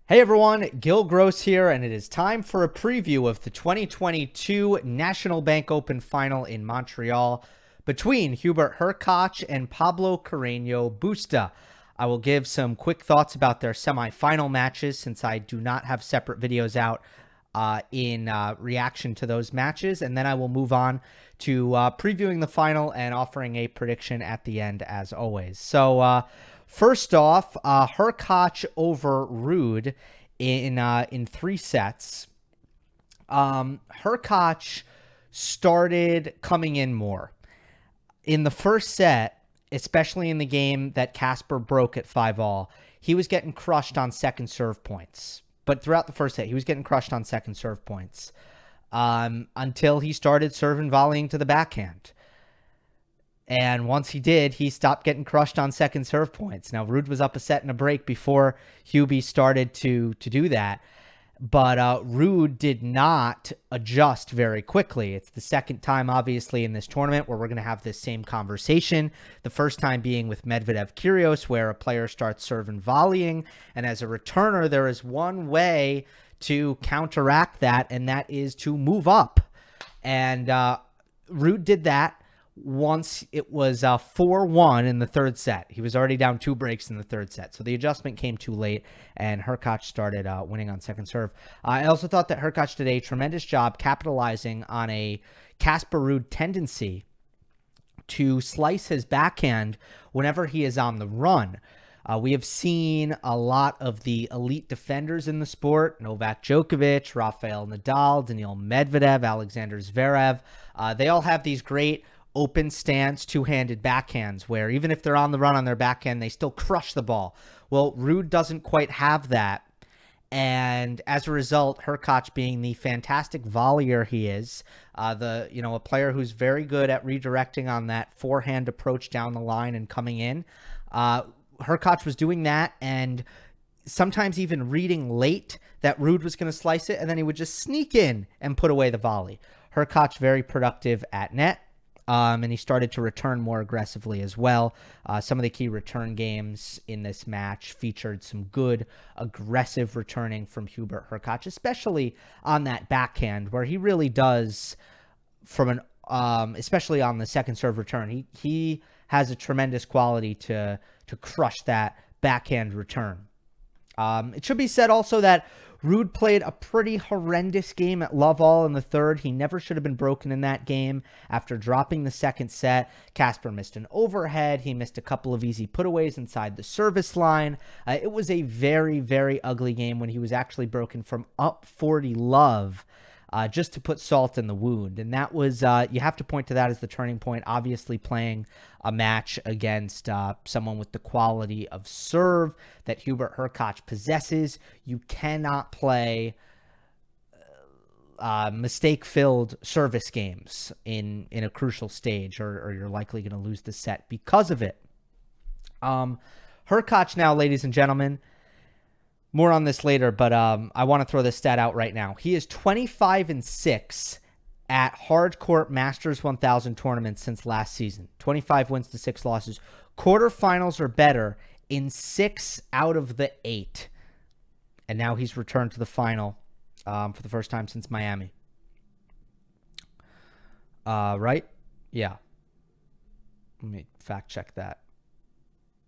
Hey everyone, Gill Gross here, and it is time for a preview of the 2022 National Bank Open Final in Montreal between Hubert Hurkacz and Pablo Carreno Busta. I will give some quick thoughts about their semifinal matches since I do not have separate videos out in reaction to those matches, and then I will move on to previewing the final and offering a prediction at the end as always. So, first off, Hurkacz over Ruud in 3 sets. Hurkacz started coming in more. In the first set, especially in the game that Casper broke at 5-all, he was getting crushed on second serve points. But throughout the first set, he was getting crushed on second serve points until he started serving volleying to the backhand. And once he did, he stopped getting crushed on second serve points. Now, Ruud was up a set and a break before Hubie started to do that. But Ruud did not adjust very quickly. It's the second time, obviously, in this tournament where we're going to have this same conversation. The first time being with Medvedev-Kyrgios, where a player starts serving volleying. And as a returner, there is one way to counteract that, and that is to move up. And Ruud did that. Once it was 4-1 in the third set. He was already down 2 breaks in the third set. So the adjustment came too late, and Hurkacz started winning on second serve. I also thought that Hurkacz did a tremendous job capitalizing on a Casper Ruud tendency to slice his backhand whenever he is on the run. We have seen a lot of the elite defenders in the sport, Novak Djokovic, Rafael Nadal, Daniil Medvedev, Alexander Zverev. They all have these great open stance, two-handed backhands where even if they're on the run on their backhand, they still crush the ball. Well, Ruud doesn't quite have that. And as a result, Hurkacz, being the fantastic volleyer he is, a player who's very good at redirecting on that forehand approach down the line and coming in, Hurkacz was doing that and sometimes even reading late that Ruud was going to slice it, and then he would just sneak in and put away the volley. Hurkacz very productive at net. And he started to return more aggressively as well. Some of the key return games in this match featured some good, aggressive returning from Hubert Hurkacz, especially on that backhand, where he really does, especially on the second serve return, he has a tremendous quality to crush that backhand return. It should be said also that Ruud played a pretty horrendous game at Love All in the third. He never should have been broken in that game. After dropping the second set, Casper missed an overhead. He missed a couple of easy putaways inside the service line. It was a very, very ugly game when he was actually broken from up 40 love just to put salt in the wound. And that was, you have to point to that as the turning point. Obviously playing a match against someone with the quality of serve that Hubert Hurkacz possesses. You cannot play mistake-filled service games in a crucial stage, or you're likely going to lose the set because of it. Hurkacz now, ladies and gentlemen, more on this later, but I want to throw this stat out right now. He is 25-6 at hardcourt Masters 1000 tournaments since last season. 25 wins to 6 losses. Quarterfinals or better in 6 out of the 8. And now he's returned to the final for the first time since Miami. Right? Yeah. Let me fact check that.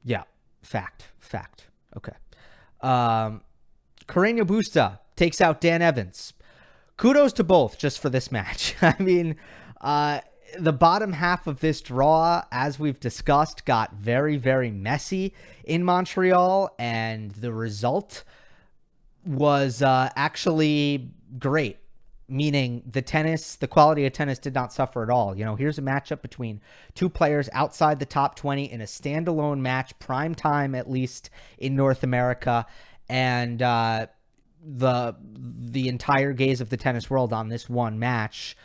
Yeah. Fact. Okay. Carreno Busta takes out Dan Evans. Kudos to both just for this match. I mean, the bottom half of this draw, as we've discussed, got very, very messy in Montreal, and the result was actually great, meaning the quality of tennis did not suffer at all. You know, here's a matchup between 2 players outside the top 20 in a standalone match, prime time at least in North America, and the entire gaze of the tennis world on this one match,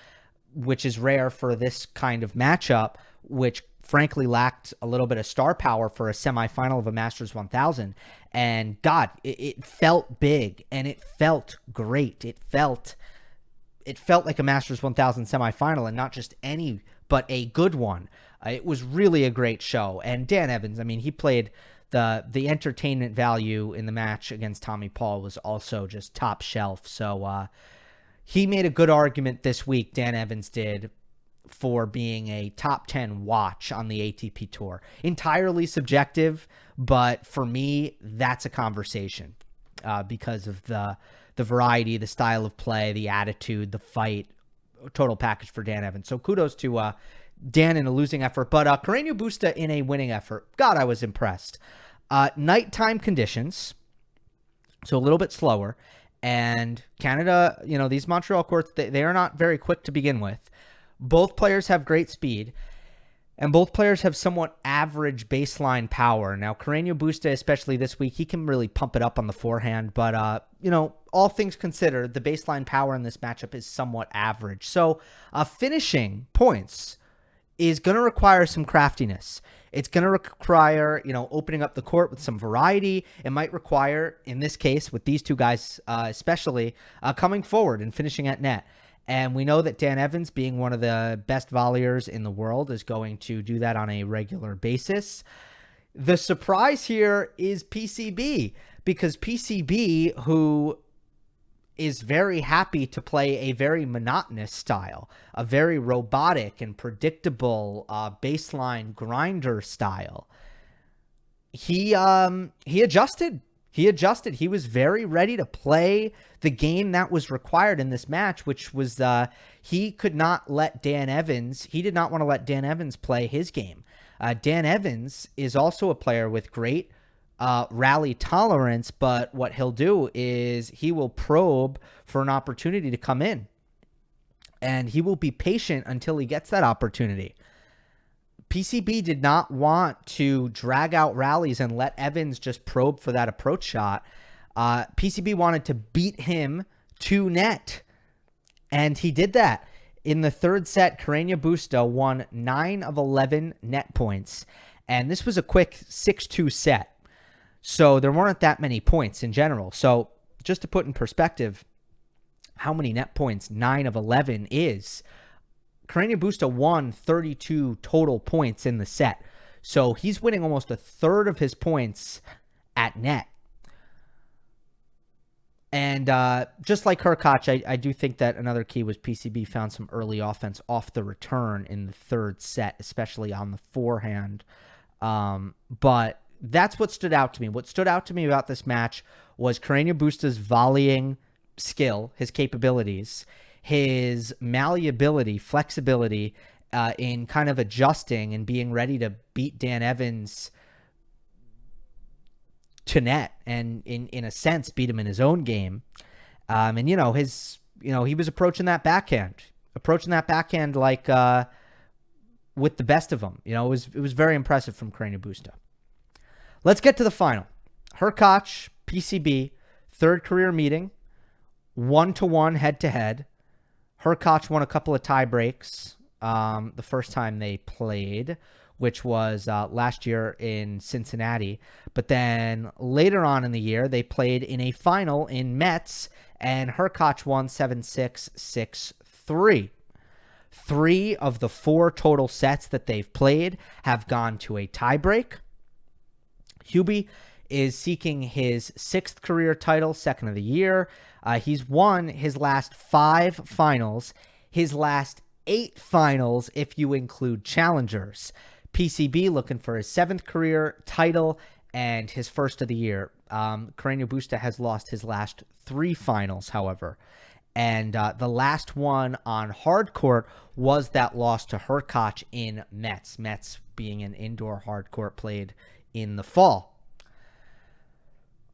which is rare for this kind of matchup, which frankly lacked a little bit of star power for a semifinal of a Masters 1000. And God, it felt big and it felt great. It felt like a Masters 1000 semifinal, and not just any, but a good one. It was really a great show. And Dan Evans, I mean, he played the entertainment value in the match against Tommy Paul was also just top shelf. So he made a good argument this week, Dan Evans did, for being a top 10 watch on the ATP Tour. Entirely subjective, but for me, that's a conversation because of the variety, the style of play, the attitude, the fight, total package for Dan Evans. So kudos to Dan in a losing effort, but Carreno Busta in a winning effort. God, I was impressed. Nighttime conditions, so a little bit slower. And Canada, these Montreal courts, they are not very quick to begin with. Both players have great speed, and both players have somewhat average baseline power. Now, Carreno Busta, especially this week, he can really pump it up on the forehand, but, all things considered, the baseline power in this matchup is somewhat average. So, finishing points is going to require some craftiness. It's going to require, opening up the court with some variety. It might require, in this case, with these two guys especially, coming forward and finishing at net. And we know that Dan Evans, being one of the best volleyers in the world, is going to do that on a regular basis. The surprise here is PCB, because PCB, who is very happy to play a very monotonous style, a very robotic and predictable baseline grinder style, he adjusted. He was very ready to play the game that was required in this match, which was he did not want to let Dan Evans play his game. Dan Evans is also a player with great rally tolerance, but what he'll do is he will probe for an opportunity to come in, and he will be patient until he gets that opportunity. PCB did not want to drag out rallies and let Evans just probe for that approach shot. PCB wanted to beat him to net, and he did that. In the third set, Carreno Busta won 9 of 11 net points, and this was a quick 6-2 set. So there weren't that many points in general. So just to put in perspective how many net points 9 of 11 is, Carreno Busta won 32 total points in the set. So he's winning almost a third of his points at net. And just like Hurkacz, I do think that another key was PCB found some early offense off the return in the third set, especially on the forehand. But that's what stood out to me. What stood out to me about this match was Carreno Busta's volleying skill, his capabilities, his malleability, flexibility in kind of adjusting and being ready to beat Dan Evans to net and in a sense beat him in his own game. And he was approaching that backhand like with the best of them. It was very impressive from Carreno Busta. Let's get to the final. Hurkacz, PCB, third career meeting, 1-1 head-to-head. Hurkacz won a couple of tie breaks the first time they played, which was last year in Cincinnati. But then later on in the year, they played in a final in Metz, and Hurkacz won 7-6, 6-3. 3 of the 4 total sets that they've played have gone to a tiebreak. Hubie is seeking his 6th career title, second of the year. He's won his last 5 finals, his last 8 finals if you include challengers. PCB looking for his 7th career title and his first of the year. Carreno Busta has lost his last 3 finals, however. And the last one on hard court was that loss to Hurkacz in Metz. Metz being an indoor hard court played in the fall.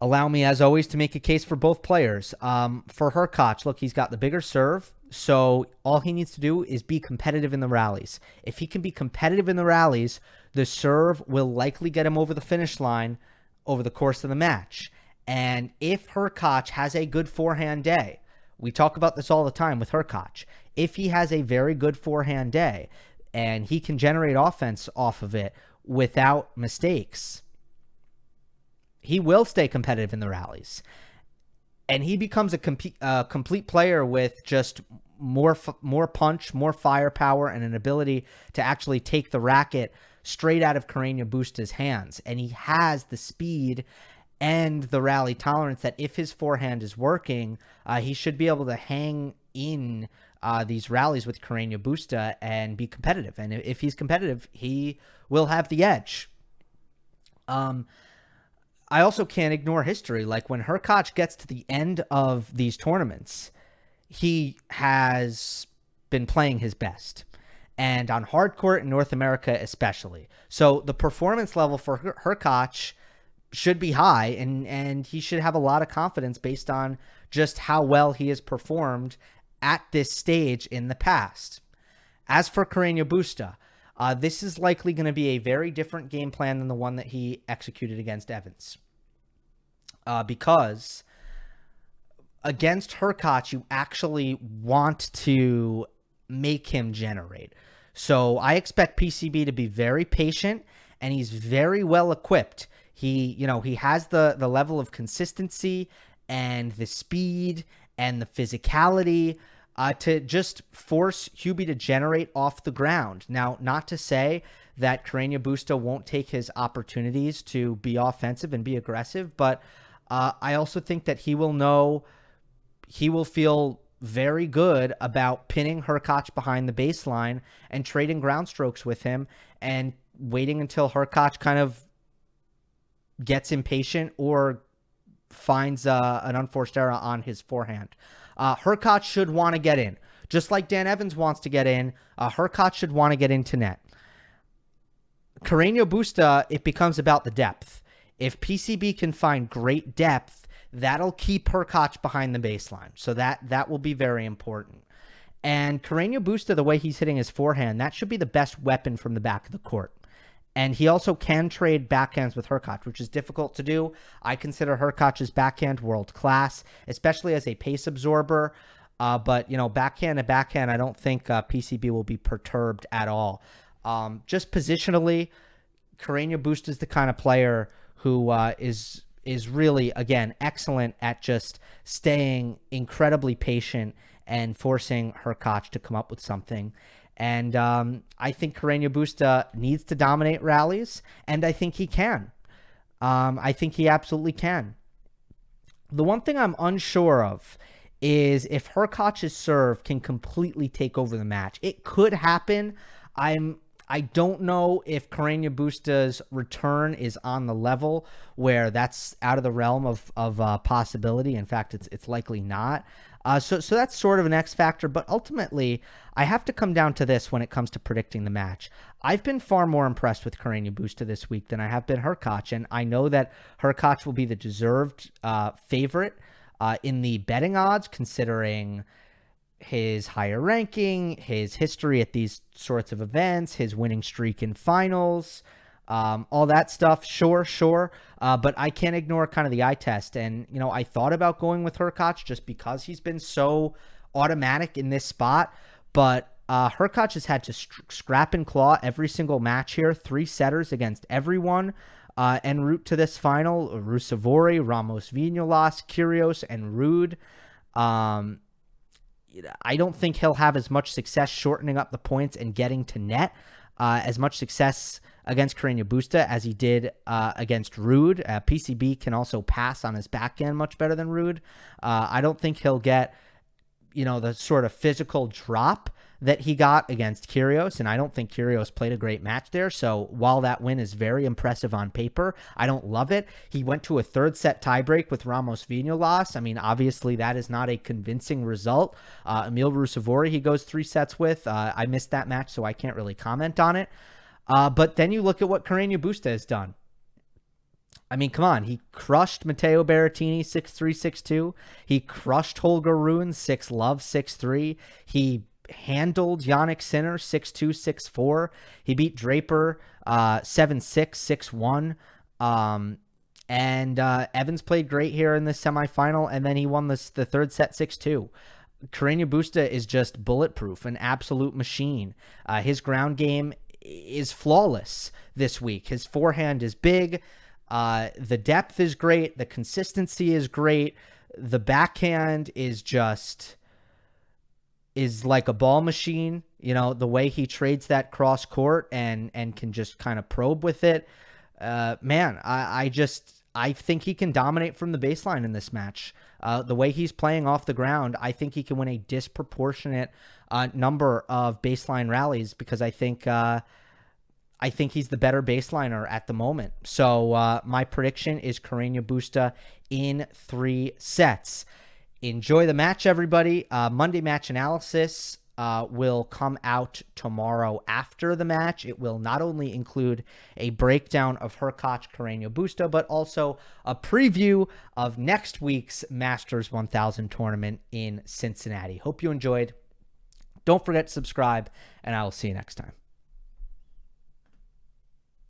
Allow me, as always, to make a case for both players. For Hurkacz, look, he's got the bigger serve, so all he needs to do is be competitive in the rallies. If he can be competitive in the rallies, the serve will likely get him over the finish line over the course of the match. And if Hurkacz has a good forehand day, we talk about this all the time with Hurkacz, if he has a very good forehand day and he can generate offense off of it without mistakes, he will stay competitive in the rallies. And he becomes a complete player with just more punch, more firepower, and an ability to actually take the racket straight out of Carreno Busta's hands. And he has the speed and the rally tolerance that if his forehand is working, he should be able to hang in these rallies with Carreno Busta and be competitive. And if he's competitive, he will have the edge. I also can't ignore history. Like when Hurkacz gets to the end of these tournaments, he has been playing his best, and on hard court in North America especially. So the performance level for Hurkacz should be high, and he should have a lot of confidence based on just how well he has performed at this stage in the past. As for Carreno Busta, this is likely going to be a very different game plan than the one that he executed against Evans. Because against Hurkacz, you actually want to make him generate. So I expect PCB to be very patient, and he's very well equipped. He has the level of consistency and the speed and the physicality to just force Hubie to generate off the ground. Now, not to say that Carreno Busta won't take his opportunities to be offensive and be aggressive, but I also think that he will feel very good about pinning Hurkacz behind the baseline and trading ground strokes with him and waiting until Hurkacz kind of gets impatient or finds an unforced error on his forehand. Hurkacz should want to get in. Just like Dan Evans wants to get in, Hurkacz should want to get into net. Carreno Busta, it becomes about the depth. If PCB can find great depth, that'll keep Hurkacz behind the baseline. So that will be very important. And Carreno Busta, the way he's hitting his forehand, that should be the best weapon from the back of the court. And he also can trade backhands with Hurkacz, which is difficult to do. I consider Hurkacz's backhand world class, especially as a pace absorber. But, backhand to backhand, I don't think PCB will be perturbed at all. Just positionally, Carreno Busta is the kind of player who is really, again, excellent at just staying incredibly patient and forcing Hurkacz to come up with something. And I think Carreno Busta needs to dominate rallies, and I think he can. I think he absolutely can. The one thing I'm unsure of is if Hurkacz's serve can completely take over the match. It could happen. I don't know if Carreno Busta's return is on the level where that's out of the realm of possibility. In fact, it's likely not. So that's sort of an X factor, but ultimately, I have to come down to this when it comes to predicting the match. I've been far more impressed with Carreno Busta this week than I have been Hurkacz, and I know that Hurkacz will be the deserved favorite in the betting odds, considering his higher ranking, his history at these sorts of events, his winning streak in finals, all that stuff. Sure. But I can't ignore kind of the eye test. And, I thought about going with Hurkacz just because he's been so automatic in this spot. But Hurkacz has had to scrap and claw every single match here, 3 setters against everyone, en route to this final. Ruusuvuori, Ramos Vinolas, Kyrgios, and Ruud. I don't think he'll have as much success shortening up the points and getting to net, as much success against Carreno Busta as he did against Ruud. PCB can also pass on his backhand much better than Ruud. I don't think he'll get, the sort of physical drop that he got against Kyrgios, and I don't think Kyrgios played a great match there. So while that win is very impressive on paper, I don't love it. He went to a 3rd set tiebreak with Ramos Vinolas. I mean, obviously that is not a convincing result. Emil Ruusuvuori he goes 3 sets with. I missed that match, so I can't really comment on it. But then you look at what Carreno Busta has done. I mean, come on. He crushed Matteo Berrettini 6-3, 6-2. He crushed Holger Rune 6-love, 6-3. He handled Jannik Sinner 6-2, 6-4. He beat Draper 7-6, 6-1. And Evans played great here in the semifinal, and then he won the 3rd set 6-2. Carreno Busta is just bulletproof, an absolute machine. His ground game is flawless this week. His forehand is big. The depth is great. The consistency is great. The backhand is just... is like a ball machine. You know, the way he trades that cross court and can just kind of probe with it. Man, I think he can dominate from the baseline in this match. The way he's playing off the ground, I think he can win a disproportionate number of baseline rallies because I think he's the better baseliner at the moment. So my prediction is Carreno Busta in 3 sets. Enjoy the match, everybody. Monday match analysis will come out tomorrow after the match. It will not only include a breakdown of Hurkacz Carreno Busta, but also a preview of next week's Masters 1000 tournament in Cincinnati. Hope you enjoyed. Don't forget to subscribe, and I will see you next time.